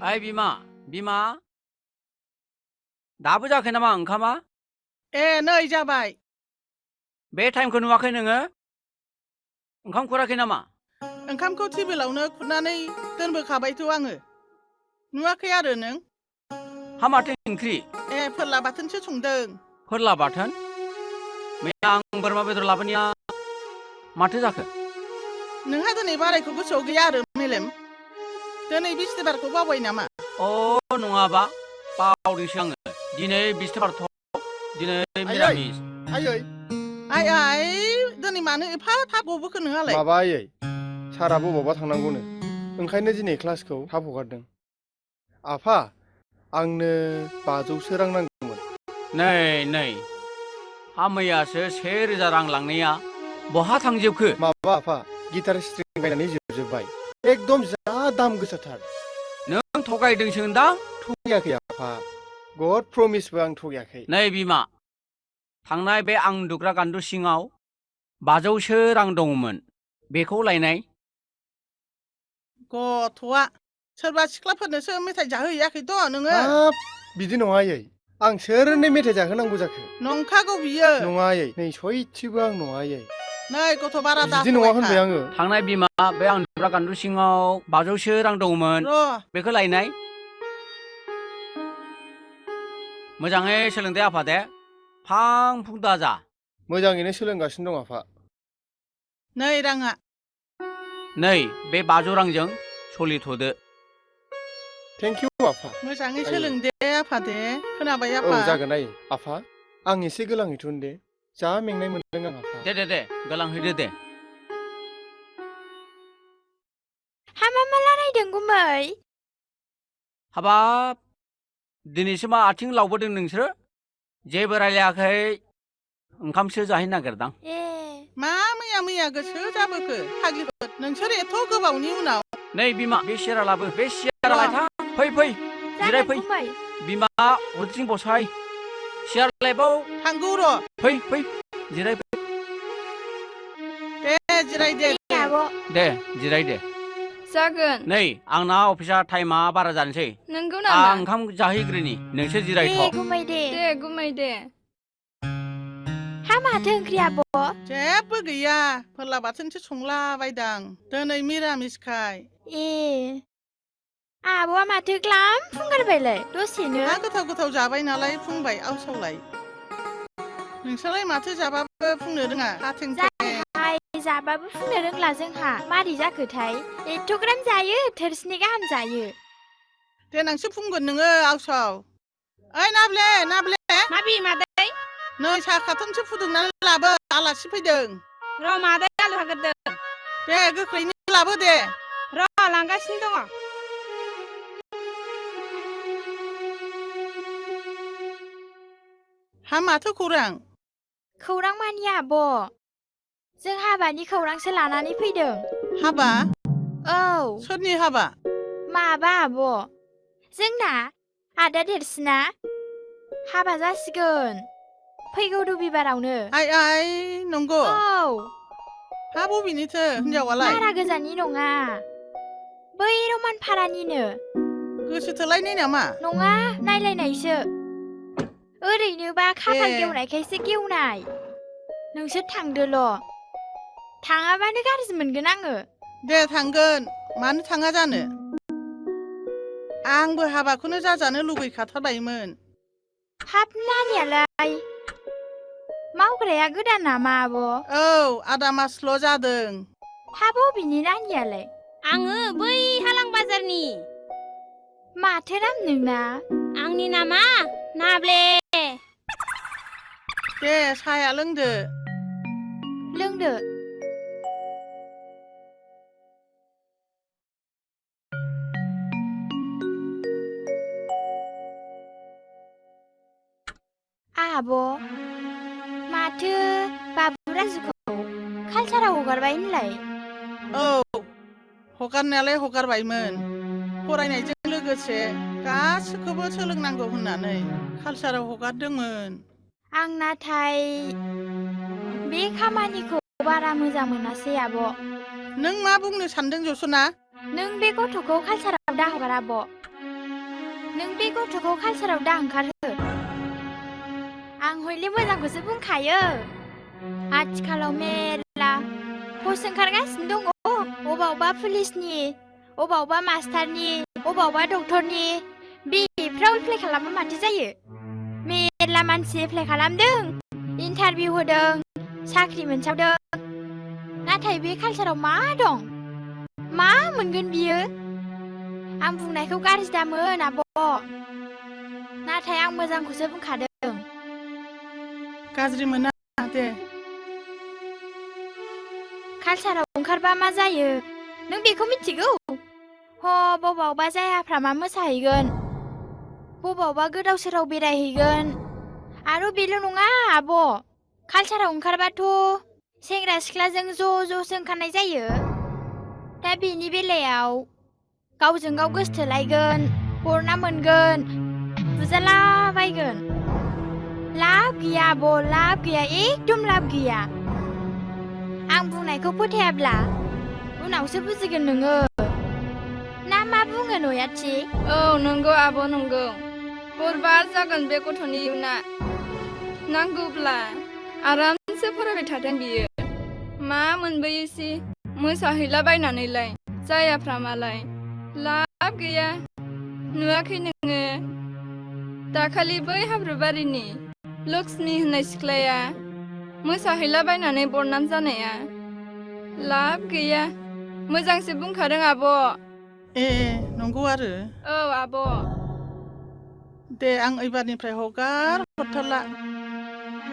ओइ बिमा दाबो जायाखै नामा ओंखामा? नै जाबाय। बे टाइमखौ नुवाखै नोङो? ओंखाम खुराखै नामा? ओंखामखौ टेबोलावनो खुरनानै दोनबोखाबायथ' आङो। नुवाखै आरो नों? हा माथो ओंख्रि? फोरला बाथोनसो संदों। फोरला बाथोन? मैया आं बोरमा बेदर लाबोनाया माथो जाखो? नोंहा दिनै बारायखौ गोसोआव गैया आरो मेलेम? दिनै बिस्थिबारखौ बावबाय नामा? नङाबा बावदोंसो आङो। दिनै बिस्थिबारथ', दिनै मिरामिस। आइ दिनै मानो एफा थाब गबोखो नोंहालाय? माबा आयै, सारा बबावबा थांनांगौनो, ओंखायनो दिनै क्लासखौ थाब हगारदों। आफा, आंनो 500सो रां नांगौमोन। नै हा मैयासो 1000 रां लांनाया बहा थांजोबखो? माबा आफा, गिटार स्ट्रिं बायनानै जोबजोब्बाय। एकदम जा दाम गोसाथार। नों थगायदोंसो होनदां? थगायाखै आफा, गड प्रमिसबो आं थगायाखै। नै बिमा, थांनाय बे आं उन्दुग्रा गान्दु सिङाव 500सो रां दङमोन, बेखौ लायनाय? गथ'आ सोरबा सिख्लाफोरनोसो मेथाइ जाहोहैयाखैथ' नोङो? हाब, बिदि नङा आयै, आं सोरनो मेथाइ जाहोनांगौ जाखो? नंखागौ बियो। नङा आयै, नै सयथिबो आं नङा आयै। नै गथ' बारा बिदि नङा होनबाय आङो। थांनाय बिमा, बे आं उन्दुग्रा गान्दु सिङाव 500सो रां दङमोन, बेखौ लायनाय? मोजाङै सोलोंदे आफा दे, फां फुं दाजा। मोजाङैनो सोलोंगासिनो दं आफा। नै राङा। नै बे 500 रांजों सलिथ'दो। थेंक इउ आफा। मोजाङै सोलोंदे आफा दे, खोनाबाय औ आफा? जागोन आयै। आफा, आं एसे गोलांहैथ'नो दे, जा मेंनाय मोनदों आं आफा। दे गोलांहैदो दे। हा मा रायलायदों गुमै? हाबाब, दिनैसो मा आथिं लावबोदों नोंसोरो? जेबो रायलायाखै, ओंखामसो जाहैनो नागिरदां। मा मैया गोसो जाबोखो फाग्लिफोर नोंसोर एथ' गोबावनि उनाव? नै बिमा, बे सियारा लाबो, बे सियारा लायथां। फै जिरायफै। बिमा, उरथिं बसाय। सियार लायबाव। थांगौ र'। फै जिरायफै। दे जिरायदे। दे जिराय दे। जागोन। नै आंना अफिसा टाइमा बारा जानोसै। नंगौ नामा? आं ओंखाम जाहैग्रोनि, नोंसोर जिरायथ'। दे गुमै दे। हा माथो ओंख्रि आब'? जेबो गैया, फोरला बाथोनसो संलाबायदां, दिनै मिरामिसखाय। आब'आ माथो ग्लाम फुंगारबायलाय दसेनो? हा गोथाव जाबाय नालाय फुंबाय आवसावलाय। नोंसोरलाय माथो जाबाबो फुंनो रोङा? जाबाबो फुंनो रोंला जोंहा, मारै जाखोथाय? एथ'ग्राम जायो, थोरसिनै गाहाम जायो। देनांसो फुंगोन नोङो आवसाव। ओइ नाब्ले। मादै? नै साहा खाथुमसो फुदुंनानै लाबो, आलासि फैदों। र' मादै आलु हागोरदों। दे गोख्रैनो लाबो दे। र' लांगासिनो दङ। हा माथो खौरां? खौरां मानि आब', जों हाबानि खौरांसो लानानै फैदों। हाबा? औ। सोरनि हाबा? माबा आब', जोंना आदा देरसिना हाबा जासिगोन फैगौ रबिबारावनो। आइ नंगौ? औ। हा बबेनिथो हिनजावालाय? बारा गोजाननि नङा, बै रमान फारानिनो। गोसोथोलायनाय नामा? नङा, नायलायनायसो। ओरैनोबा खाफाल गेवनायखायसो गेवनाय। नोंसोर थांदोल', थाङाबानो गाज्रि मोनगोन आङो। दे थांगोन, मानो थाङा जानो? आंबो हाबाखौनो जाजानो लुबैखाथारबायमोन। हाब नानियालाय मावग्राया गोदान नामा आब'? औ, आदा मासल' जादों। हा बबेनि नानियालाय? आङो बै हालां बाजारनि। माथो नाम नोंना? आंनि नामा नाब्ले। दे साहाया लोंदो। लोंदो। आब', माथो बाबु राजुखौ कालसाराव हगारबाय होनलाय? औ, हगारनायालाय हगारबायमोन। फरायनायजों लोगोसे गासिखौबो सोलोंनांगौ होननानै कालसाराव हगारदोंमोन। आं नाथाय बे खामानिखौ बारा मोजां मोनासै आब'। नों मा बुंनो सानदों जसना? नों बे गथ'खौ कालसाराव दाहगार आब'। नों बे गथ'खौ कालसाराव दा ओंखारहो आं हयले मोजांखौसो बुंखायो आथिखालाव मेरला पस्ट ओंखारगासिनो दङ अबावबा पुलिसनि अबावबा मास्टारनि अबावबा डक्टरनि बेफ्राव एप्लाइ खालामबा माथो जायो मेरला मानसि एप्लाइ खालामदों इन्टारभिउ होदों साख्रि मोनसावदों नाथाय बे कालसाराव मा दं मा मोनगोन बियो आं बुंनायखौ गाज्रि दामोन आब' नाथाय आं मोजांखौसो बुंखादों गाज्रि मोना दे कालसाराव ओंखारबा मा जायो नों बेखौ मिथिगौ ह बबावबा जायाफ्रामा मोसाहैगोन बबावबा गोदाव सोराव बेरायहैगोन आरो बेल' नङा आब' कालसाराव ओंखारबाथ' सेंग्रा सिख्लाजों ज' ज'सो ओंखारनाय जायो दा बेनि बेलायाव गावजों गाव गोसथोलायगोन बरना मोनगोन बुजालाबायगोन लाब गैया आब' लाब गैया एकदम लाब गैया आं बुंनायखौ फोथायाब्ला उनावसो बुजिगोन नोङो ना मा बुङो नयाथि औ नंगौ आब' नंगौ बरबाद जागोन बे गथ'नि इयुना नांगौब्ला आरामसे फरायबाय थाथों बियो मा मोनबोयोसै मोसाहैलाबायनानैलाय जायाफ्रामालाय लाब गैया नुवाखै नोङो दाखालि बै हाब्रुबारिनि लक्ष्मि होननाय सिख्लाया मोसाहैलाबायनानै बरनाम जानाया लाब गैया मोजांसो बुंखादों आब' ए नंगौ आरो औ आब' दे आं एबारनिफ्राय हगार हरथारला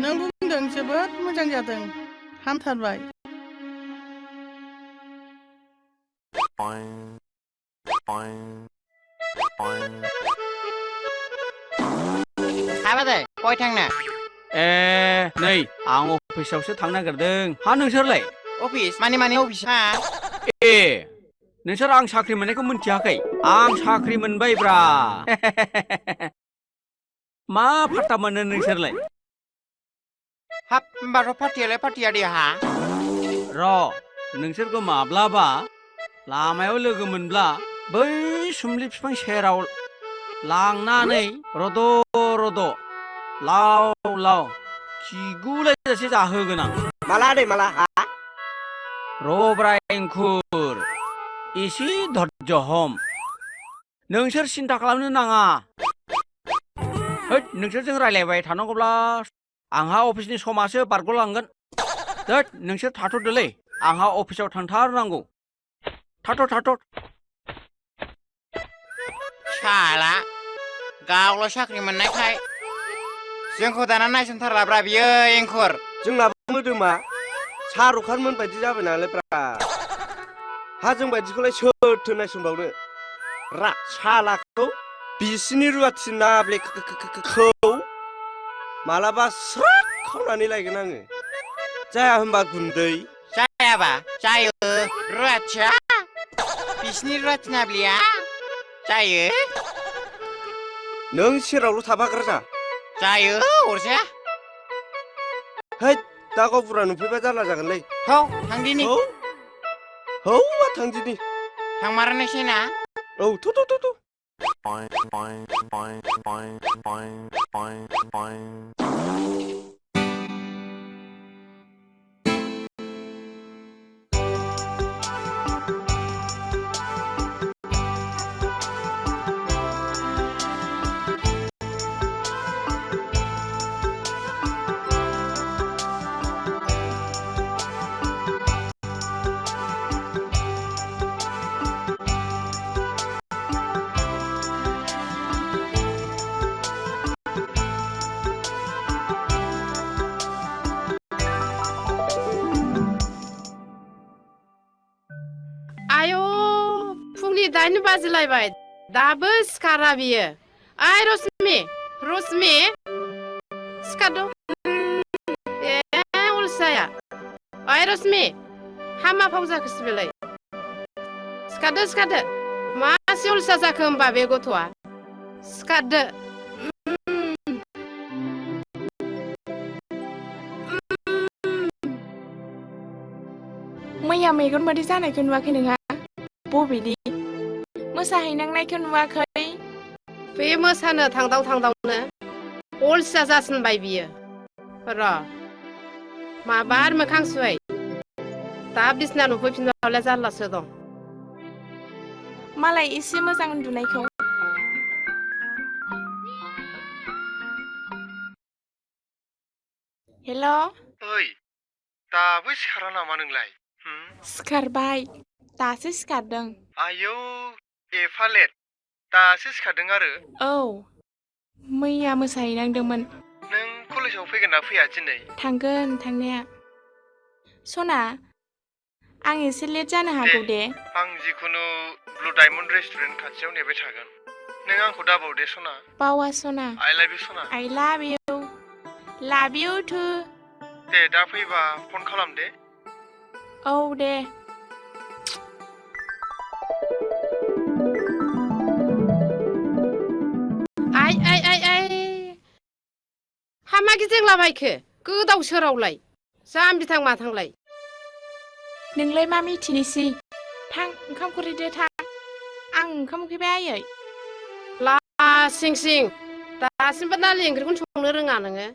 नों बुंदों जोबोद मोजां जादों हामथारबाय हाबादे कय थांनो ए नै आं अफिसावसो थांनो नागिरदों हा नोंसोरलाय अफिस माने अफिस हा ए नोंसोर आं साख्रि मोननायखौ मिन्थियाखै आं साख्रि मोनबायब्रा मा फात्ता मोनो नोंसोरलाय हाब होमबाथ' पार्टियालाय पार्टिया दे हा र' नोंसोरखौ माब्लाबा लामायाव लोगो मोनब्ला बै सुमलि बिफां सेराव लांनानै रद' रद' लाव लाव खिगुलायजासे जाहोगोन आं माला दे माला हा रब्रा एंखुर एसे धैर्य हम नोंसोर सिन्था खालामनो नाङा हैद नोंसोरजों रायलायबाय थानांगौब्ला आंहा अफिसनि समासो बारग'लांगोन हैद नोंसोर थाथ'दोलै आंहा अफिसाव थांथारनांगौ थाथ' साला गावल' साख्रि मोननायखाय जोंखौ दाना नायसनथारलाब्रा बियो एंखुर जोंनाबो मोदोमा शाहरुख खानमोन बायदि जाबाय नालाय ब्रा हा जों बायदिखौलाय सोरथो नायसनबावनो रा सालाखौ बिसिनि रुवाथि नाब्लेखौ मालाबा स्राक खावनानै लायगोन आङो जाया होमबा गुन्दै जायाबा जायो रुवाथिया बिसिनि रुवाथि नाब्लिया जायो नों सेरावल' थाफाग्रा जा जायो अरजाया हैद दा गावबुरा नुफैबा जारला जागोनलै हौ थांदिनि हौ थांदिनि थांमारनोसै ना औ थ' आयौ फुंनि 8 बाजिलायबाय दाबो सिखारा बियो आइ रश्मि सिखारदो ए अलसिया आइ रश्मि हामा फाव जाखोसै बेलाय सिखारदो मासे अलसिया जाखो होमबा बे गथ'आ सिखारदो मैया मेगन मोदै जानायखौ नुवाखै नोंहा बबेनि मोसाहैनांनायखौ नुवाखै बे मोसानो थांदावनो अलसिया जासिनबाय बियो र' माबा आरो मोखां सुबाय दा बिसना नुफैफिनबालाय जारलासो दं मालाय एसे मोजां उन्दुनायखौ हेल' ओइ दाबो सिखारा नामा नोंलाय सिखारबाय दासो सिखारदों आयौ एफा लेट दासो सिखारदों आरो औ मैया मोसाहैनांदोंमोन नों कलेजाव फैगोन ना फैया दिनै थांगोन थांनाया सना आं एसे लेट जानो हागौ दे आं जिखुनु ब्लु डायमन्ड रेस्टुरेन्ट खाथियाव नेबाय थागोन नों आंखौ दाबाव दे सना बावा सना आइ लाभ इउ सना I love you too दे दा फैबा फन खालाम दे औ दे आइ हामा गिदिंलाबायखो गोदाव सोरावलाय जाम्बि माथांलाय नोंलाय मा मिथिनोसै थां ओंखाम खुरैदो थां आं ओंखाम उखैबाय आयै सिं दासिमबो दालि ओंख्रिखौनो संनो रोङा नोङो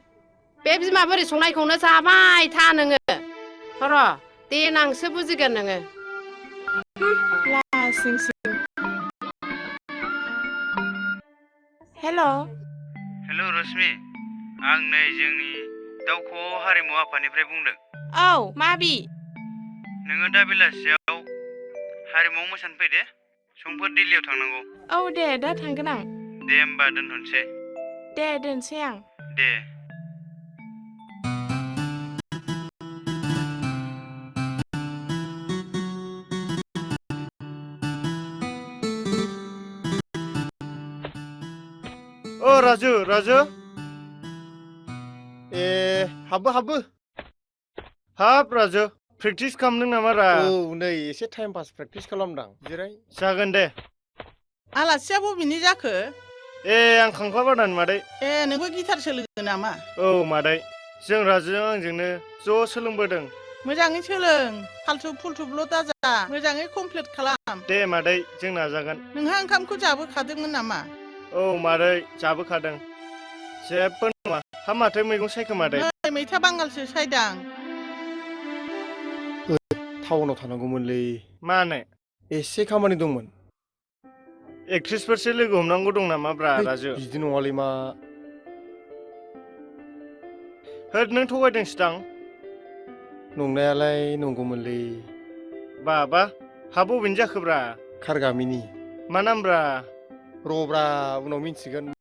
बे बिमा बोरै संनायखौनो जाबाय था नोङो र' देनांसो बुजिगोन नोङो सिं हेल' रश्मि आं नै जोंनि दाउखौ हारिमु आफादनिफ्राय बुंदों औ माबि नोङो दा बेलासियाव हारिमुआव मोसानो फैदे समफोर दिल्लीयाव थांनांगौ औ दे दा थांगोन आं दे होमबा दोनथ'नोसै दे दोनसै आं दे ओ राजु ए हाबो हाब राजु प्रेक्टिस खालामदों नामा रा औ नै एसे टाइम पास प्रेक्टिस खालामदां जिराय जागोन दे आलासिया बबेनि जाखो ए आं खांख्लाबादानि मादै ए नोंबो गिटार सोलोङो नामा औ मादै जों राजुजों आंजोंनो ज' सोलोंबोदों मोजाङै सोलों फाल्थु फुलथुबल' दाजा मोजाङै कमप्लिट खालाम दे मादै जों नाजागोन नोंहा ओंखामखौ जाबोखादोंमोन नामा औ मादै जाबोखादों जेबो नङा हा माथो मैगं सायखो मादै नै मैथा बांगालसो सायदां टाउनाव थानांगौमोनलै मानो एसे खामानि दंमोन एक्ट्रिसफोरसो लोगो हमनांगौ दं नामा ब्रा राजु बिदि नङालै मा होद नों थगायदोंसोदां नंनायालाय नंगौमोनलै बाबा हा बबेनि जाखोब्रा कारगामिनि मा नामब्रा रब्रा उनाव मिन्थिगोन